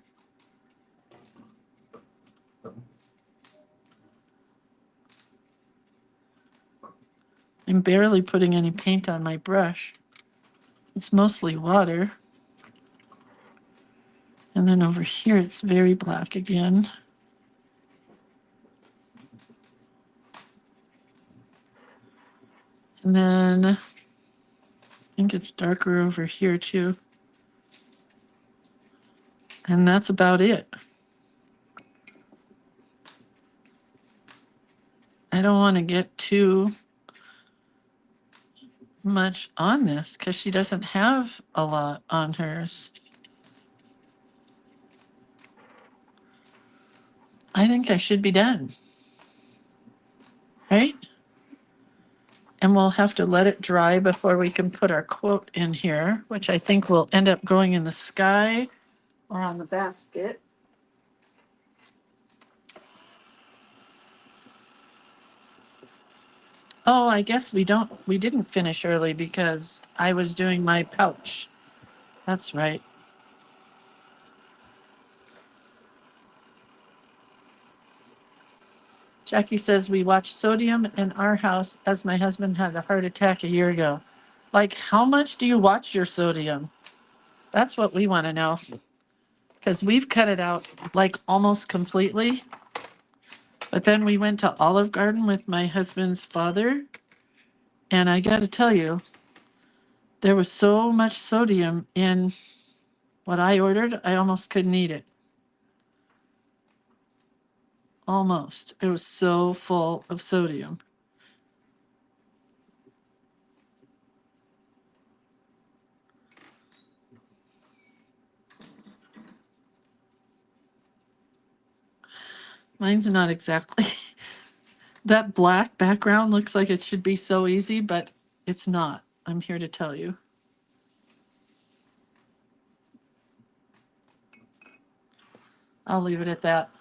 I'm barely putting any paint on my brush. It's mostly water. And then over here, it's very black again. And then I think it's darker over here too. And that's about it. I don't want to get too much on this because she doesn't have a lot on hers. I think I should be done. Right? And we'll have to let it dry before we can put our quote in here, which I think will end up going in the sky or on the basket. Oh, I guess we didn't finish early because I was doing my pouch. That's right. Jackie says we watched Sodium in our house as my husband had a heart attack a year ago. Like, how much do you watch your Sodium? That's what we want to know. Because we've cut it out like almost completely. But then we went to Olive Garden with my husband's father. And I got to tell you, there was so much sodium in what I ordered, I almost couldn't eat it. Almost. It was so full of sodium. Mine's not exactly. That black background looks like it should be so easy, but it's not. I'm here to tell you. I'll leave it at that.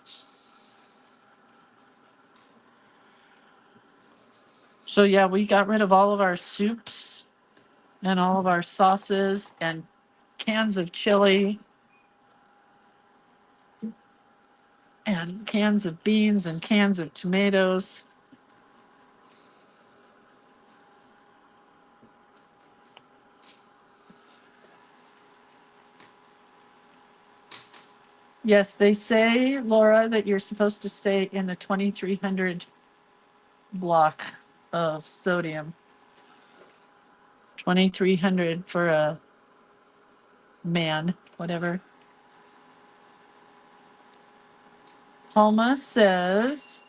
So yeah, we got rid of all of our soups and all of our sauces and cans of chili and cans of beans and cans of tomatoes. Yes, they say, Laura, that you're supposed to stay in the 2300 block of sodium. 2300 for a man, whatever. Palma says,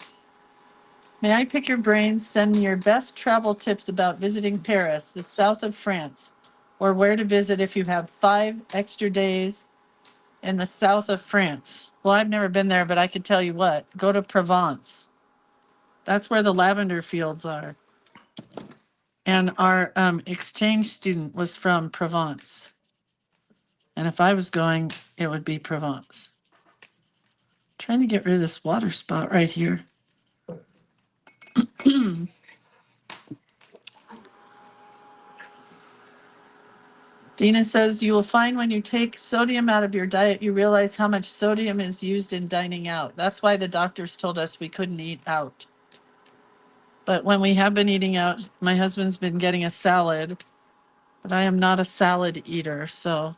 may I pick your brains? Send me your best travel tips about visiting Paris, the south of France, or where to visit if you have 5 extra days in the south of France. Well, I've never been there, but I can tell you what, go to Provence. That's where the lavender fields are. And our exchange student was from Provence. And if I was going, it would be Provence. Trying to get rid of this water spot right here. Dina says, you will find when you take sodium out of your diet, you realize how much sodium is used in dining out. That's why the doctors told us we couldn't eat out. But when we have been eating out, my husband's been getting a salad, but I am not a salad eater, so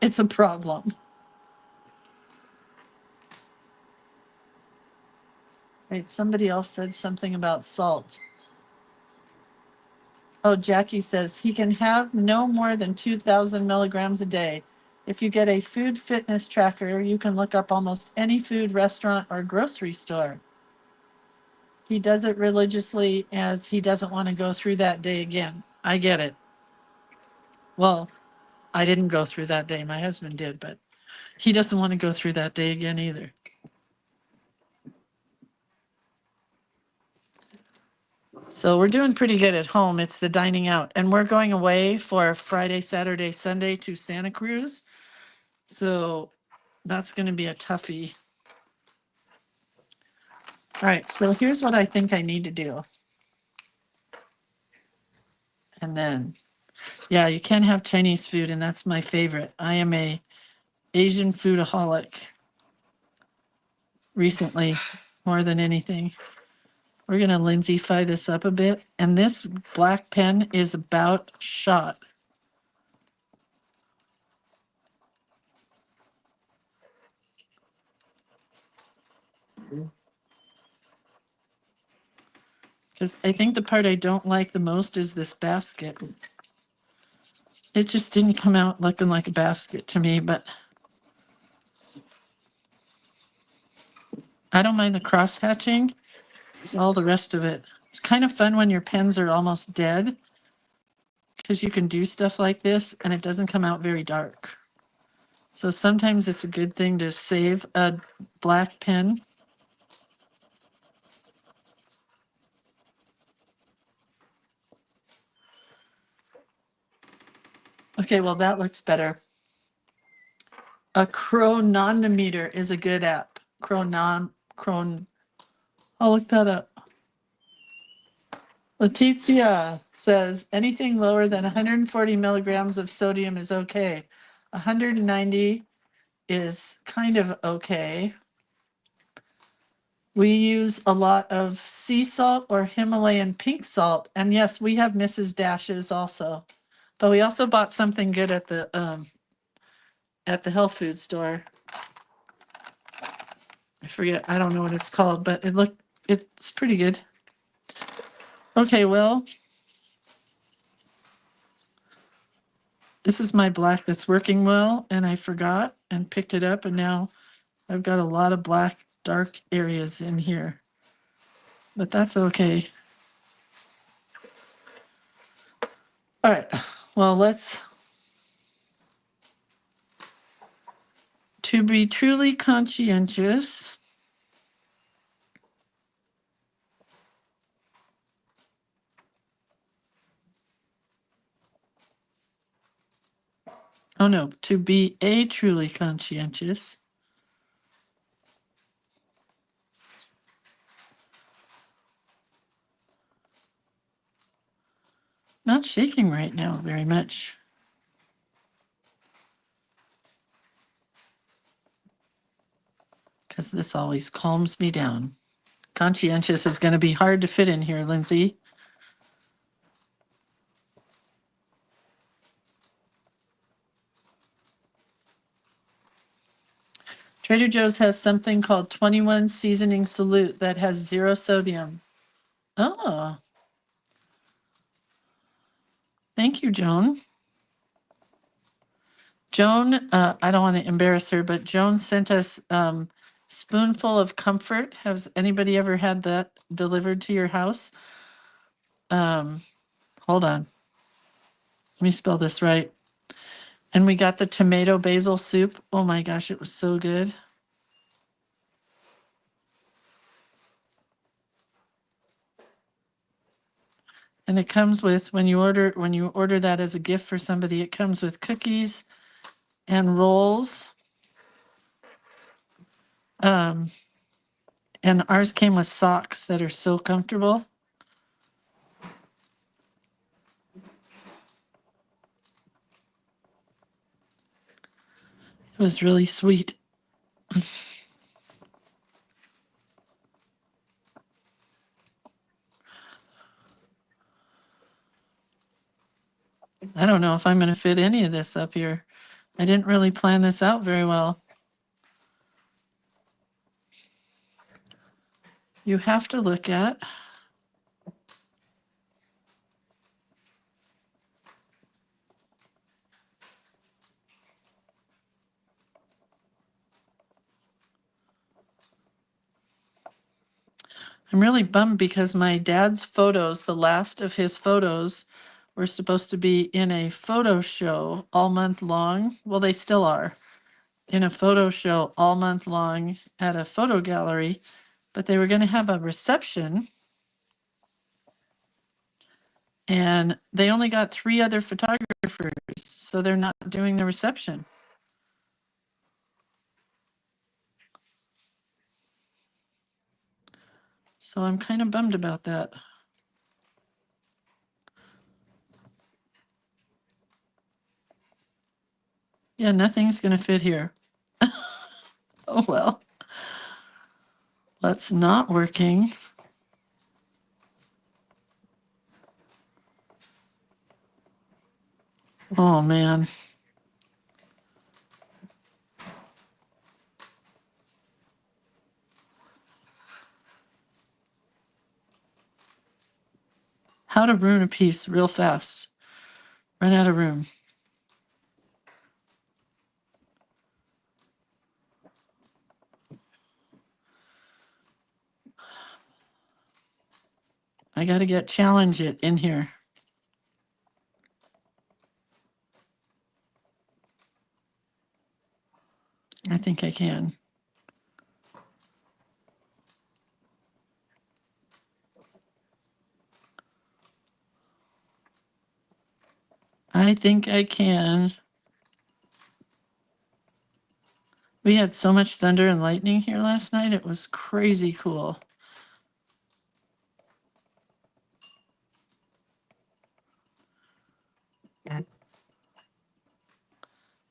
it's a problem. Right, somebody else said something about salt. Oh, Jackie says he can have no more than 2,000 milligrams a day. If you get a food fitness tracker, you can look up almost any food restaurant or grocery store. He does it religiously as he doesn't want to go through that day again. I get it. Well, I didn't go through that day. My husband did, but he doesn't want to go through that day again either. So we're doing pretty good at home. It's the dining out. And we're going away for Friday, Saturday, Sunday to Santa Cruz. So that's going to be a toughie. All right, so here's what I think I need to do. And then, yeah, you can't have Chinese food, and that's my favorite. I am a Asian foodaholic recently, more than anything. We're going to Lindsay-fy this up a bit. And this black pen is about shot. Because I think the part I don't like the most is this basket. It just didn't come out looking like a basket to me, but I don't mind the cross hatching. It's all the rest of it. It's kind of fun when your pens are almost dead because you can do stuff like this and it doesn't come out very dark. So sometimes it's a good thing to save a black pen. Okay, well, that looks better. A chronometer is a good app. I'll look that up. Letizia says anything lower than 140 milligrams of sodium is okay. 190 is kind of okay. We use a lot of sea salt or Himalayan pink salt. And yes, we have Mrs. Dashes also. But we also bought something good at the health food store. I forget, I don't know what it's called, but it's pretty good. Okay, well, this is my black that's working well, and I forgot and picked it up, and now I've got a lot of black dark areas in here. But that's okay. All right, well, to be truly conscientious. Oh no, to be a truly conscientious. Not shaking right now very much. Because this always calms me down. Conscientious is going to be hard to fit in here, Lindsay. Trader Joe's has something called 21 Seasoning Salute that has 0 sodium. Oh. Thank you, Joan. Joan, I don't want to embarrass her, but Joan sent us Spoonful of Comfort. Has anybody ever had that delivered to your house? Hold on. Let me spell this right. And we got the tomato basil soup. Oh my gosh, it was so good. And it comes with, when you order that as a gift for somebody, it comes with cookies and rolls. And ours came with socks that are so comfortable. It was really sweet. I don't know if I'm going to fit any of this up here. I didn't really plan this out very well. You have to look at. I'm really bummed because my dad's photos, the last of his photos, were supposed to be in a photo show all month long. Well, they still are in a photo show all month long at a photo gallery, but they were going to have a reception. And they only got 3 other photographers, so they're not doing the reception. So I'm kind of bummed about that. Yeah, nothing's going to fit here. Oh, well. That's not working. Oh, man. How to ruin a piece real fast. Run out of room. I got to get challenge it in here. I think I can. I think I can. We had so much thunder and lightning here last night. It was crazy cool.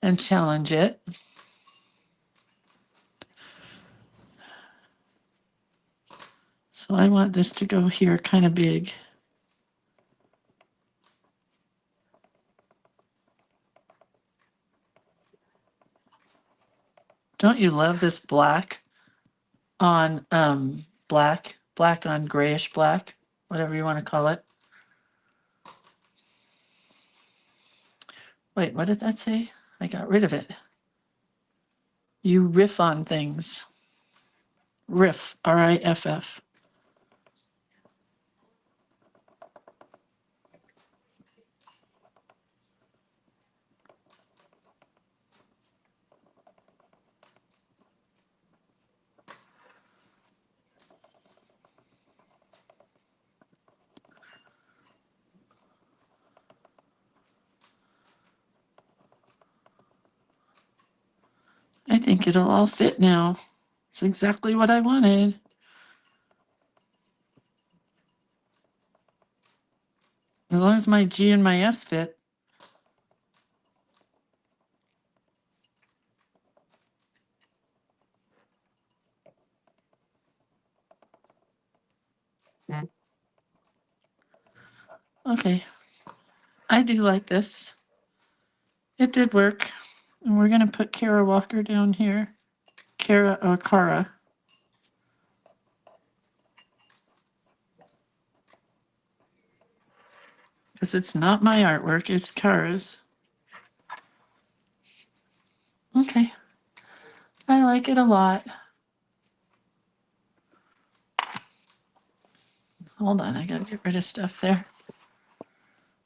And challenge it. So I want this to go here kind of big. Don't you love this black on black on grayish black, whatever you want to call it? Wait, what did that say? I got rid of it. You riff on things. Riff, R-I-F-F. I think it'll all fit now. It's exactly what I wanted. As long as my G and my S fit. Okay. I do like this. It did work. And we're going to put Kara Walker down here. Kara or Kara. Because it's not my artwork, it's Kara's. Okay. I like it a lot. Hold on, I gotta get rid of stuff there.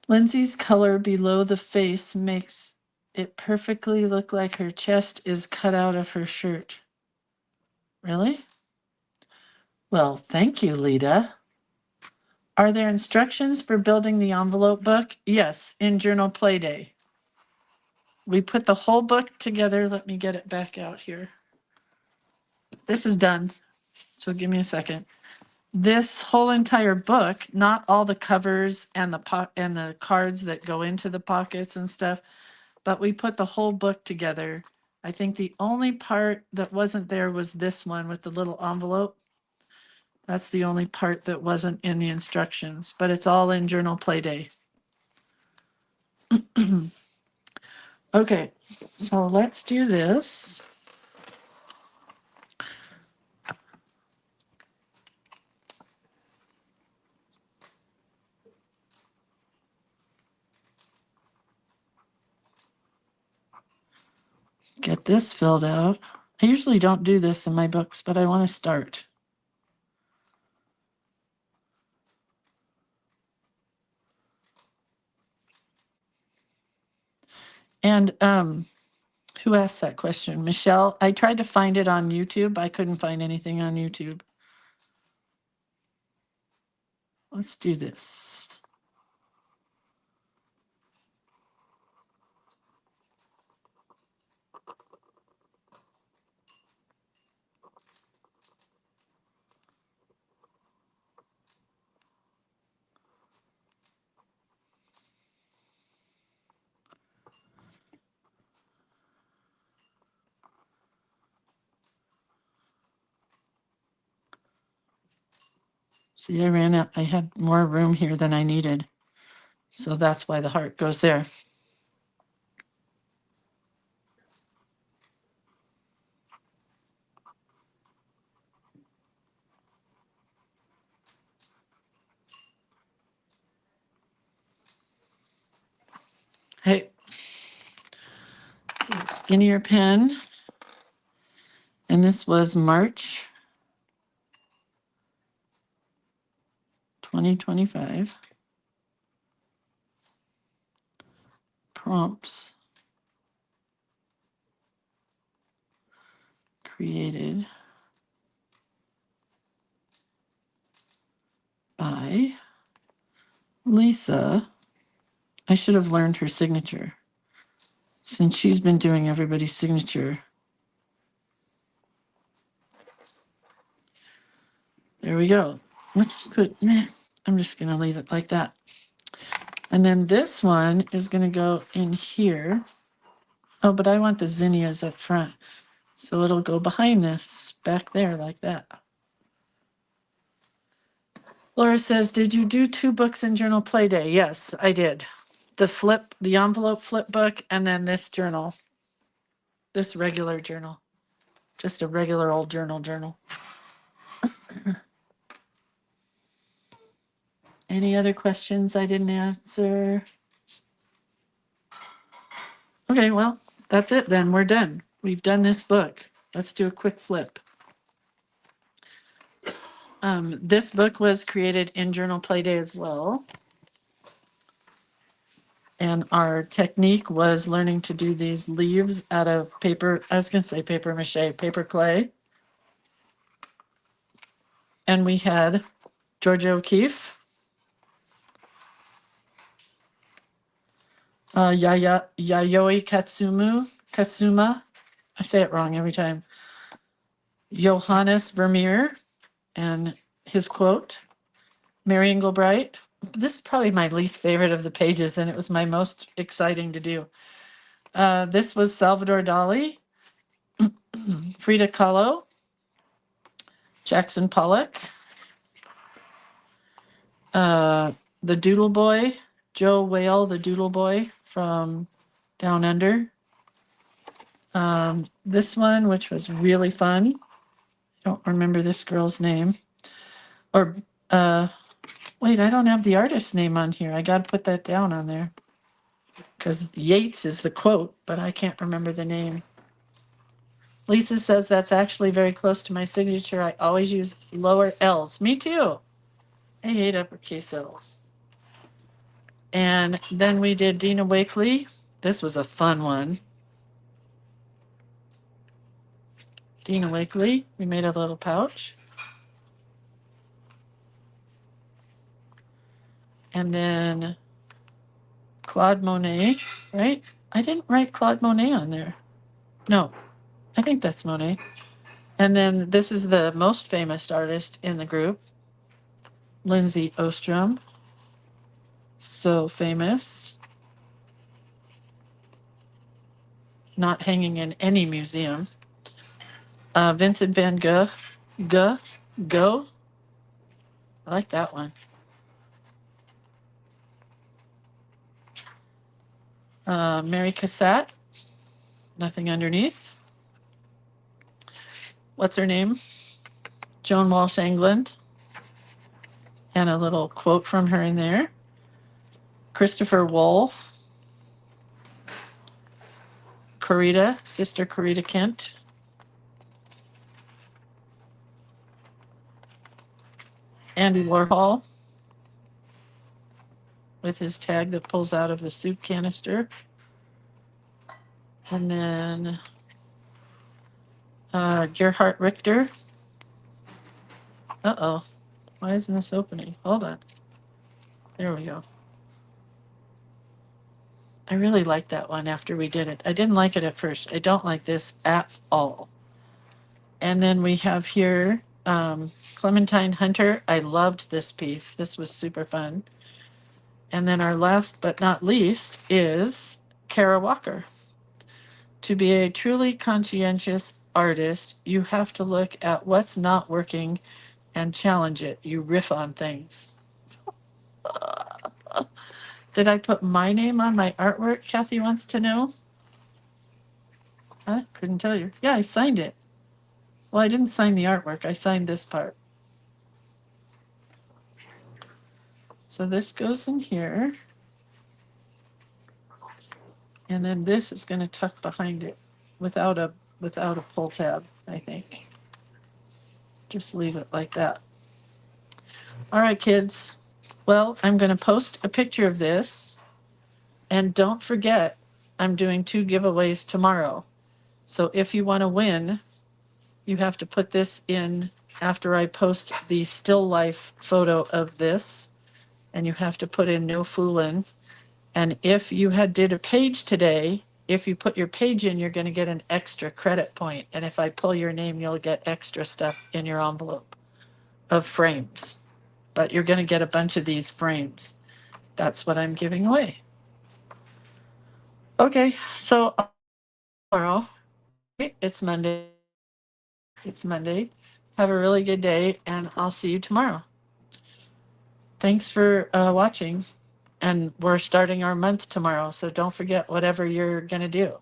Lindsay's color below the face makes it perfectly look like her chest is cut out of her shirt. Really? Well, thank you, Lita. Are there instructions for building the envelope book? Yes, in Journal Playday. We put the whole book together. Let me get it back out here. This is done, so give me a second. This whole entire book, not all the covers and the cards that go into the pockets and stuff, but we put the whole book together. I think the only part that wasn't there was this one with the little envelope. That's the only part that wasn't in the instructions, but it's all in Journal Playday. Okay, so let's do this. Get this filled out. I usually don't do this in my books, but I want to start. And who asked that question? Michelle. I tried to find it on YouTube. I couldn't find anything on YouTube. Let's do this. See, I ran out. I had more room here than I needed. So that's why the heart goes there. Hey, skinnier pen. And this was March 2025. Prompts created by Lisa. I should have learned her signature since she's been doing everybody's signature. There we go. Let's put, I'm just going to leave it like that. And then this one is going to go in here. Oh, but I want the zinnias up front. So it'll go behind this, back there like that. Laura says, did you do 2 books in Journal Playday? Yes, I did. The envelope flip book, and then this journal. This regular journal. Just a regular old journal. Any other questions I didn't answer? Okay, well, that's it then. We're done. We've done this book. Let's do a quick flip. This book was created in Journal Playday as well. And our technique was learning to do these leaves out of paper. I was going to say paper mache, paper clay. And we had Georgia O'Keeffe, Yayoi Katsuma. I say it wrong every time. Johannes Vermeer and his quote, Mary Englebright. This is probably my least favorite of the pages, and it was my most exciting to do. This was Salvador Dali, Frida Kahlo, Jackson Pollock, the Doodle Boy, Joe Whale, the Doodle Boy from Down Under. This one, which was really fun. I don't remember this girl's name. Or, wait, I don't have the artist's name on here. I got to put that down on there. Because Yeats is the quote, but I can't remember the name. Lisa says that's actually very close to my signature. I always use lower L's. Me too. I hate uppercase L's. And then we did Dina Wakley. This was a fun one. Dina Wakley. We made a little pouch. And then Claude Monet, right? I didn't write Claude Monet on there. No, I think that's Monet. And then this is the most famous artist in the group, Lindsay Ostrom. So famous. Not hanging in any museum. Vincent van Gogh. Go. I like that one. Mary Cassatt. Nothing underneath. What's her name? Joan Walsh England. And a little quote from her in there. Christopher Wool. Carita, Sister Carita Kent. Andy Warhol with his tag that pulls out of the soup canister. And then Gerhard Richter. Uh-oh. Why isn't this opening? Hold on. There we go. I really liked that one after we did it. I didn't like it at first. I don't like this at all. And then we have here Clementine Hunter. I loved this piece. This was super fun. And then our last but not least is Kara Walker. To be a truly conscientious artist, you have to look at what's not working and challenge it. You riff on things. Did I put my name on my artwork? Kathy wants to know. I couldn't tell you. Yeah, I signed it. Well, I didn't sign the artwork. I signed this part. So this goes in here. And then this is going to tuck behind it without a pull tab, I think. Just leave it like that. All right, kids. Well, I'm going to post a picture of this. And don't forget, I'm doing 2 giveaways tomorrow. So if you want to win, you have to put this in after I post the still life photo of this. And you have to put in no foolin'. And if you did a page today, if you put your page in, you're going to get an extra credit point. And if I pull your name, you'll get extra stuff in your envelope of frames. But you're going to get a bunch of these frames. That's what I'm giving away. Okay, so tomorrow, it's Monday. It's Monday. Have a really good day, and I'll see you tomorrow. Thanks for watching. And we're starting our month tomorrow, so don't forget whatever you're going to do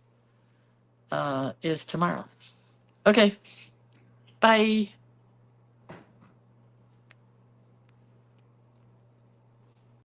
is tomorrow. Okay, bye.